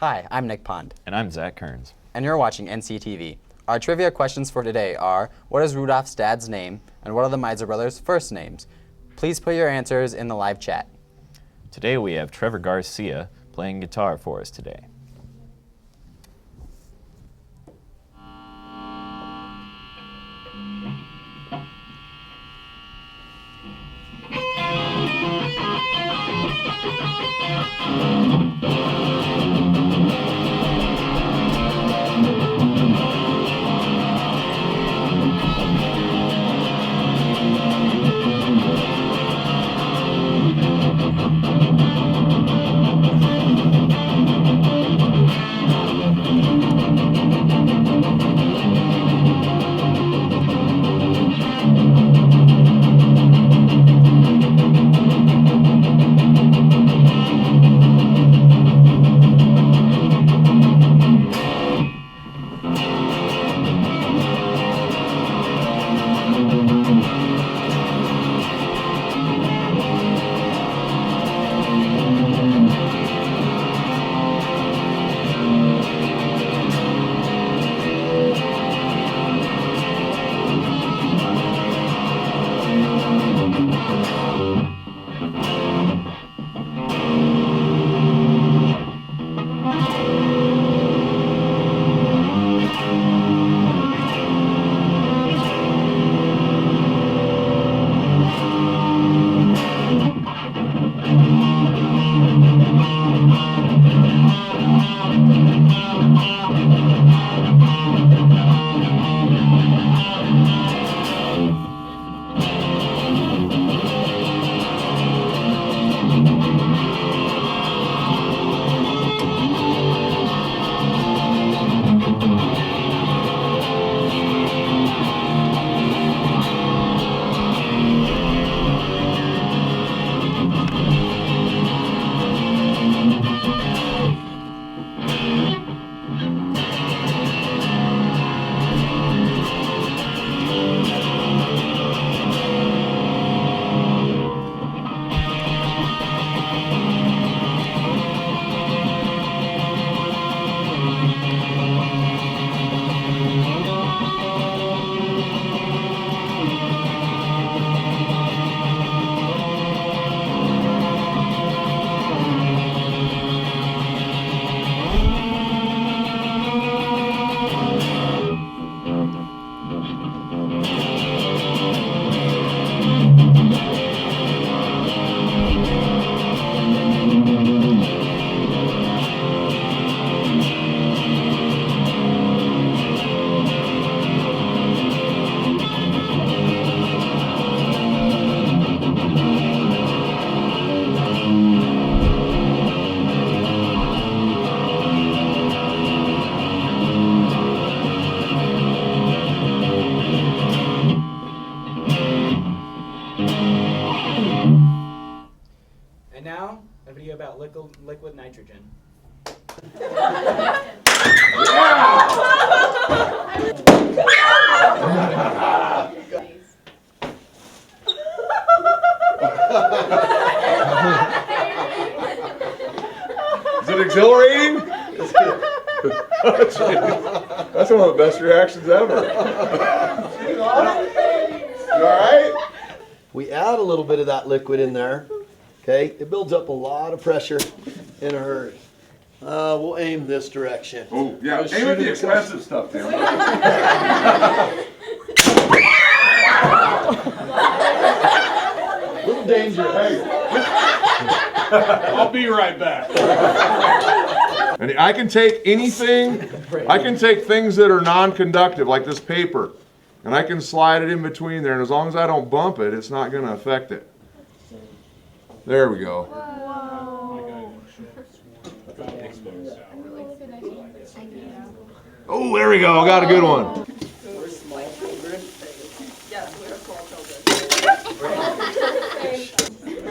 Hi, I'm Nick Pond. And I'm Zach Kearns. And you're watching NCTV. Our trivia questions for today are, what is Rudolph's dad's name, and what are the Miser brothers' first names? Please put your answers in the live chat. Today we have Trevor Garcia playing guitar for us today. And now, a video about liquid nitrogen. Is it exhilarating? That's one of the best reactions ever. You all right? We add a little bit of that liquid in there. Okay, it builds up a lot of pressure in a hurry. We'll aim this direction. Oh, yeah, aim at the expensive stuff, Tim. Little danger, hey. I'll be right back. And I can take anything, I can take things that are non-conductive, like this paper, and I can slide it in between there, and as long as I don't bump it, it's not going to affect it. There we go. Oh, there we go. I got a good one.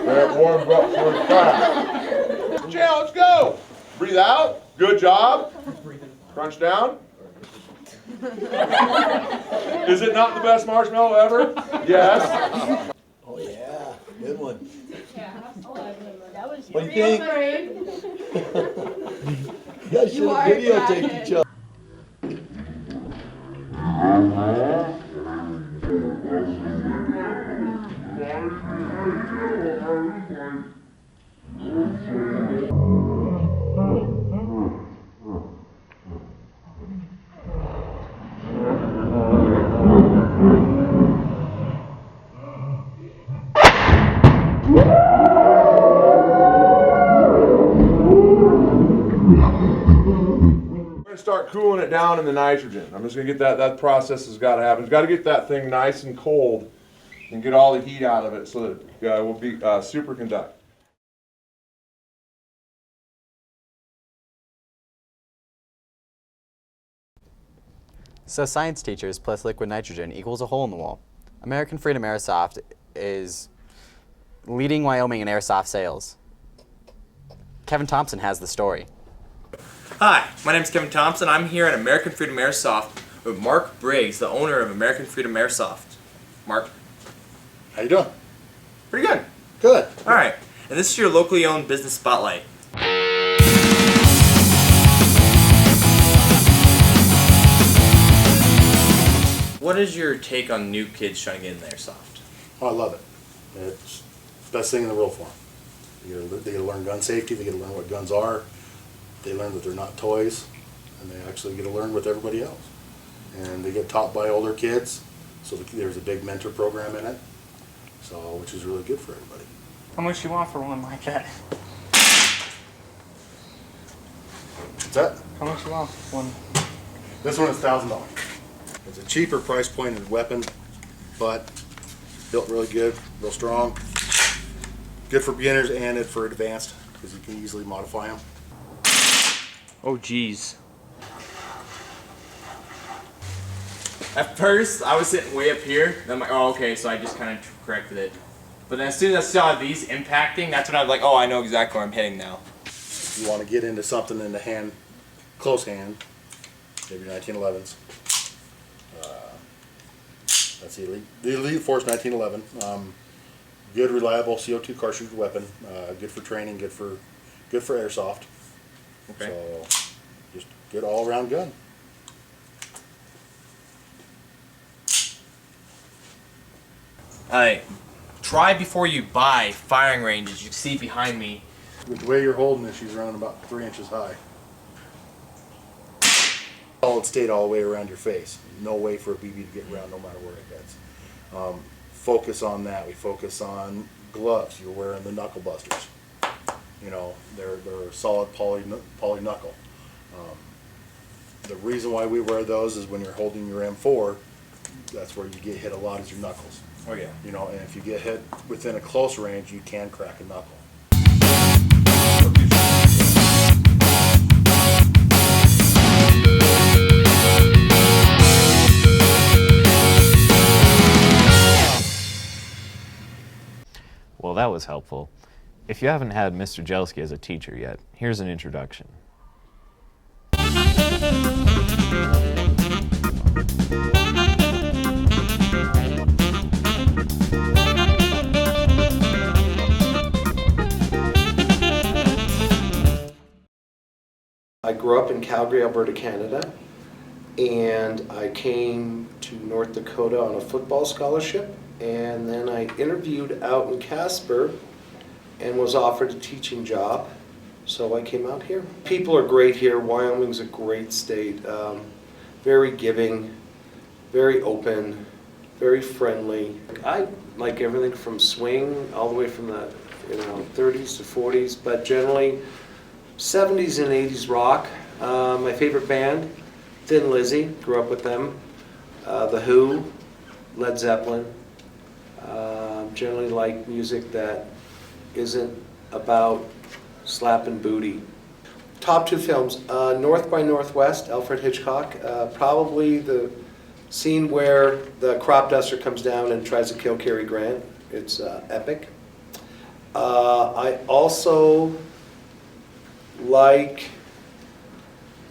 That warms up for a crack. Yeah, let's go. Breathe out. Good job. Crunch down. Is it not the best marshmallow ever? Yes. Oh yeah, good one. Yeah, that was What do you think? You guys should You have are videotaped cracking. each other. We're gonna start cooling it down in the nitrogen. I'm just gonna get that process has got to happen. It's got to get that thing nice and cold and get all the heat out of it so that it will be superconduct. So science teachers plus liquid nitrogen equals a hole in the wall. American Freedom Airsoft is leading Wyoming in airsoft sales. Kevin Thompson has the story. Hi, my name is Kevin Thompson. I'm here at American Freedom Airsoft with Mark Briggs, the owner of American Freedom Airsoft. Mark? How you doing? Pretty good. Good. Alright, and this is your locally owned business spotlight. What is your take on new kids trying to get into airsoft? Oh, I love it. It's the best thing in the world for them. They get to learn gun safety, they get to learn what guns are, they learn that they're not toys, and they actually get to learn with everybody else. And they get taught by older kids, so there's a big mentor program in it, so which is really good for everybody. How much you want for one like that? What's that? How much you want for one? This one is $1,000. It's a cheaper price pointed weapon, but built really good, real strong. Good for beginners and for advanced, because you can easily modify them. Oh geez. At first, I was sitting way up here, and I'm like, oh okay, so I just kind of corrected it. But then as soon as I saw these impacting, that's when I was like, oh, I know exactly where I'm hitting now. If you want to get into something in the hand, close hand, maybe 1911s. That's the Elite Force 1911. Good, reliable CO2 cartridge weapon. Good for training. Good for airsoft. Okay. So, just good all-around gun. Try before you buy firing ranges. You see behind me. With the way you're holding it, she's running about 3 inches high. Solid state all the way around your face. No way for a BB to get around no matter where it hits. Focus on that. We focus on gloves. You're wearing the knuckle busters. You know, they're solid poly knuckle. The reason why we wear those is when you're holding your M4, that's where you get hit a lot is your knuckles. Oh yeah. You know, and if you get hit within a close range, you can crack a knuckle. Well, that was helpful. If you haven't had Mr. Jelskey as a teacher yet, here's an introduction. I grew up in Calgary, Alberta, Canada, and I came to North Dakota on a football scholarship, and then I interviewed out in Casper and was offered a teaching job, so I came out here. People are great here. Wyoming's a great state, very giving, very open, very friendly. I like everything from swing all the way from the 30s to 40s, but generally 70s and 80s rock. My favorite band, Thin Lizzy, grew up with them. The Who, Led Zeppelin. Generally like music that isn't about slapping booty. Top 2 films, North by Northwest, Alfred Hitchcock. Probably the scene where the crop duster comes down and tries to kill Cary Grant. It's epic. I also like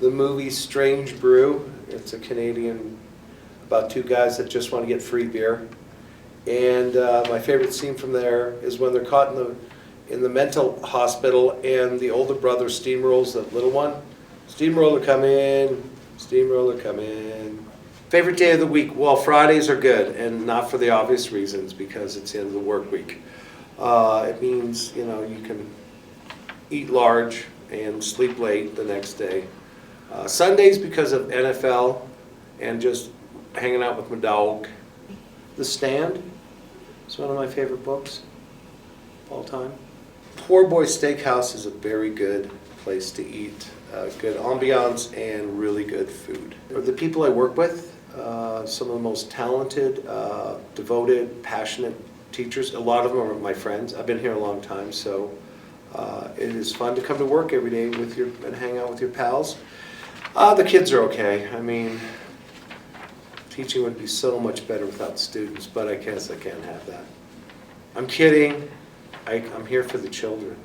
the movie Strange Brew. It's a Canadian, about 2 guys that just want to get free beer. And my favorite scene from there is when they're caught in the mental hospital and the older brother steamrolls the little one. Steamroller come in, steamroller come in. Favorite day of the week? Well, Fridays are good, and not for the obvious reasons, because it's the end of the work week. It means, you know, you can eat large and sleep late the next day. Sundays because of NFL and just hanging out with my dog. The Stand is one of my favorite books of all time. Poor Boy Steakhouse is a very good place to eat. Good ambiance and really good food. The people I work with, some of the most talented, devoted, passionate teachers. A lot of them are my friends. I've been here a long time, so it is fun to come to work every day with and hang out with your pals. The kids are okay. I mean, teaching would be so much better without students, but I guess I can't have that. I'm kidding. I'm here for the children.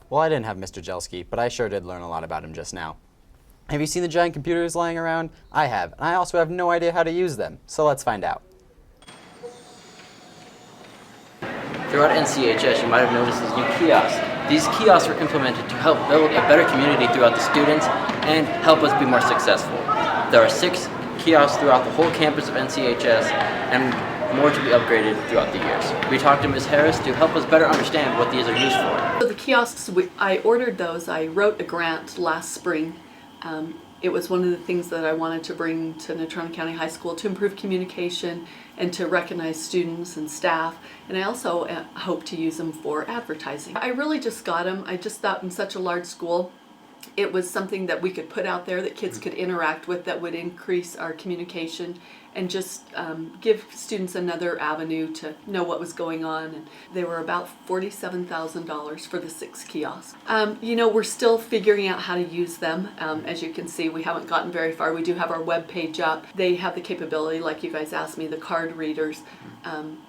Well, I didn't have Mr. Jelskey, but I sure did learn a lot about him just now. Have you seen the giant computers lying around? I have, and I also have no idea how to use them, so let's find out. Throughout NCHS, you might have noticed these new kiosks. These kiosks were implemented to help build a better community throughout the students and help us be more successful. There are 6 kiosks throughout the whole campus of NCHS and more to be upgraded throughout the years. We talked to Ms. Harris to help us better understand what these are used for. So the kiosks, I ordered those. I wrote a grant last spring. It was one of the things that I wanted to bring to Natrona County High School to improve communication and to recognize students and staff. And I also hope to use them for advertising. I really just got them. I just thought in such a large school, it was something that we could put out there that kids could interact with that would increase our communication and just give students another avenue to know what was going on. And they were about $47,000 for the 6 kiosks. You know, we're still figuring out how to use them. As you can see, we haven't gotten very far. We do have our web page up. They have the capability, like you guys asked me, the card readers.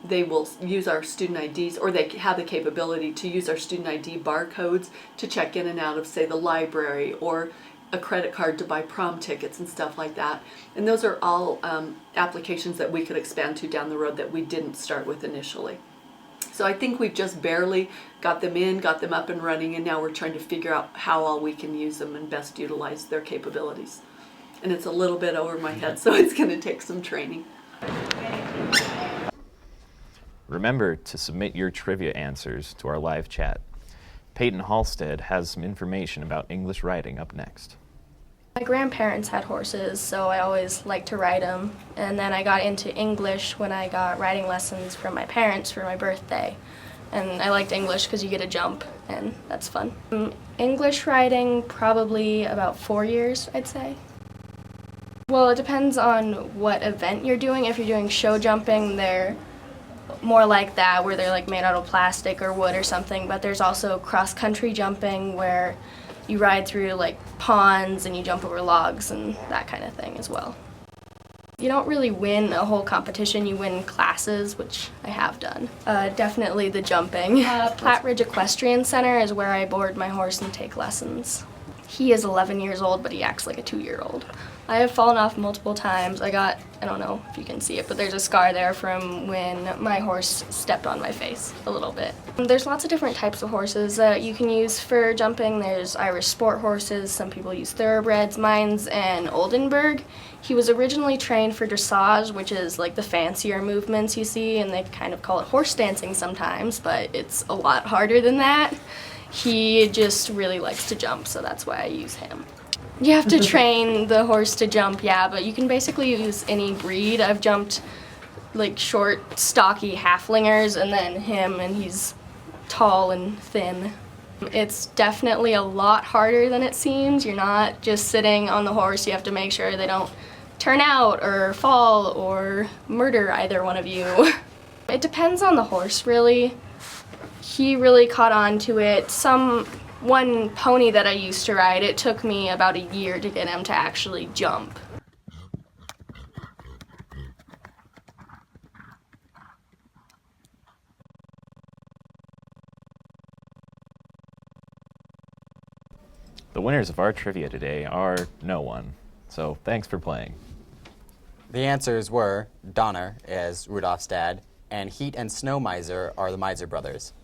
They will use our student IDs, or they have the capability to use our student ID barcodes to check in and out of, say, the library, or a credit card to buy prom tickets and stuff like that. And those are all applications that we could expand to down the road that we didn't start with initially. So I think we've just barely got them in, got them up and running, and now we're trying to figure out how all we can use them and best utilize their capabilities. And it's a little bit over my head, so it's going to take some training. Remember to submit your trivia answers to our live chat. Peyton Halstead has some information about English writing up next. My grandparents had horses, so I always liked to ride them. And then I got into English when I got riding lessons from my parents for my birthday. And I liked English because you get to jump, and that's fun. English writing, probably about 4 years, I'd say. Well, it depends on what event you're doing. If you're doing show jumping, they're more like that, where they're like made out of plastic or wood or something. But there's also cross-country jumping, where you ride through like ponds and you jump over logs and that kind of thing as well. You don't really win a whole competition, you win classes, which I have done. Definitely the jumping. Platte Ridge Equestrian Center is where I board my horse and take lessons. He is 11 years old, but he acts like a 2-year-old. I have fallen off multiple times. I don't know if you can see it, but there's a scar there from when my horse stepped on my face a little bit. There's lots of different types of horses that you can use for jumping. There's Irish sport horses, some people use thoroughbreds. Mine's an Oldenburg. He was originally trained for dressage, which is like the fancier movements you see, and they kind of call it horse dancing sometimes, but it's a lot harder than that. He just really likes to jump, so that's why I use him. You have to train the horse to jump, yeah, but you can basically use any breed. I've jumped like short, stocky halflingers, and then him, and he's tall and thin. It's definitely a lot harder than it seems. You're not just sitting on the horse. You have to make sure they don't turn out or fall or murder either one of you. It depends on the horse, really. He really caught on to it. One pony that I used to ride, it took me about a year to get him to actually jump. The winners of our trivia today are no one, so thanks for playing. The answers were Donner as Rudolph's dad, and Heat and Snow Miser are the Miser brothers.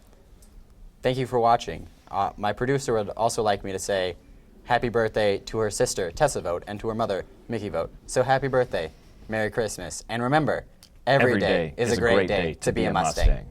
Thank you for watching. My producer would also like me to say happy birthday to her sister, Tessa Vote, and to her mother, Mickey Vote. So happy birthday, Merry Christmas, and remember, every day is a great day to be a Mustang.